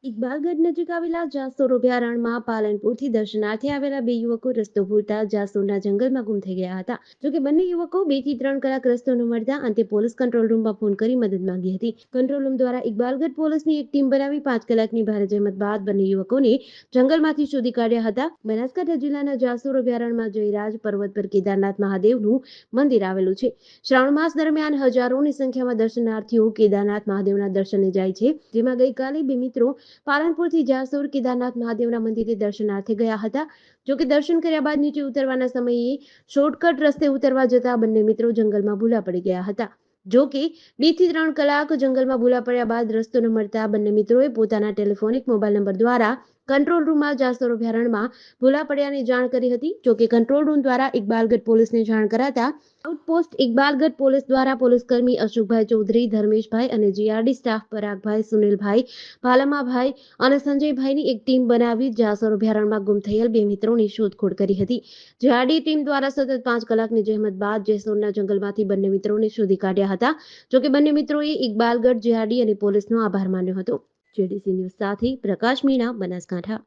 ઇકબાલગઢ નજીક આવેલા જાસોર અભયારણ્યમાં પાલનપુરથી દર્શનાર્થે આવેલા બે યુવકો રસ્તો ભૂલતા જાસોરના જંગલમાં ગુમ થઈ ગયા હતા. જોકે બંને યુવકો 2 થી 3 કલાક રસ્તો ન મળતા અંતે પોલીસ કંટ્રોલ રૂમમાં ફોન કરી મદદ માંગી હતી. કંટ્રોલ રૂમ દ્વારા ઇકબાલગઢ પોલીસની એક ટીમ બનાવી 5 કલાકની ભારે જહેમત બાદ બંને યુવકોને જંગલમાંથી શોધી કાઢ્યા હતા. બનાસકાંઠા જિલ્લાના જાસોર અભયારણ્યમાં જયરાજ પર્વત પર કેદારનાથ મહાદેવનું મંદિર આવેલું છે. શ્રાવણ માસ દરમિયાન હજારોની સંખ્યામાં દર્શનાર્થીઓ કેદારનાથ મહાદેવના દર્શને જાય છે. જેમાં ગઈકાલે બે મિત્રો પાલનપુરથી જાસોર કેદારનાથ મહાદેવના મંદિરે દર્શનાર્થે ગયા હતા. જોકે દર્શન કર્યા બાદ નીચે ઉતરવાના સમયે શોર્ટકટ રસ્તે ઉતરવા જતા બંને મિત્રો જંગલમાં ભૂલા પડી ગયા હતા. જોકે 2 થી 3 કલાક જંગલમાં ભૂલા પડ્યા બાદ રસ્તો ન મળતા બંને મિત્રોએ પોતાના ટેલિફોનિક મોબાઈલ નંબર દ્વારા કંટ્રોલ રૂમમાં જાસોર અભયારણ્યમાં ભૂલા પડ્યાની જાણ કરી હતી. જોકે કંટ્રોલ રૂમ દ્વારા ઇકબાલગઢ પોલીસને જાણ કરાતા આઉટપોસ્ટ ઇકબાલગઢ પોલીસ દ્વારા પોલીસકર્મી અશોકભાઈ ચૌધરી, ધર્મેશભાઈ અને જીઆરડી સ્ટાફ પરાગભાઈ, સુનિલભાઈ, ભાલમાભાઈ અને સંજયભાઈની એક ટીમ બનાવી જાસોર અભયારણ્યમાં ગુમ થયેલ બે મિત્રોની શોધખોળ કરી હતી. જીઆરડી ટીમ દ્વારા સતત 5 કલાકની જહેમત બાદ જેસોરના જંગલમાંથી બંને મિત્રોને શોધી કાઢ્યા હતા. જોકે બંને મિત્રોએ ઇકબાલગઢ જીઆરડી અને પોલીસનો આભાર માન્યો હતો. જેડીસી ન્યૂઝ સાથે પ્રકાશ મીણા, બનાસકાંઠા.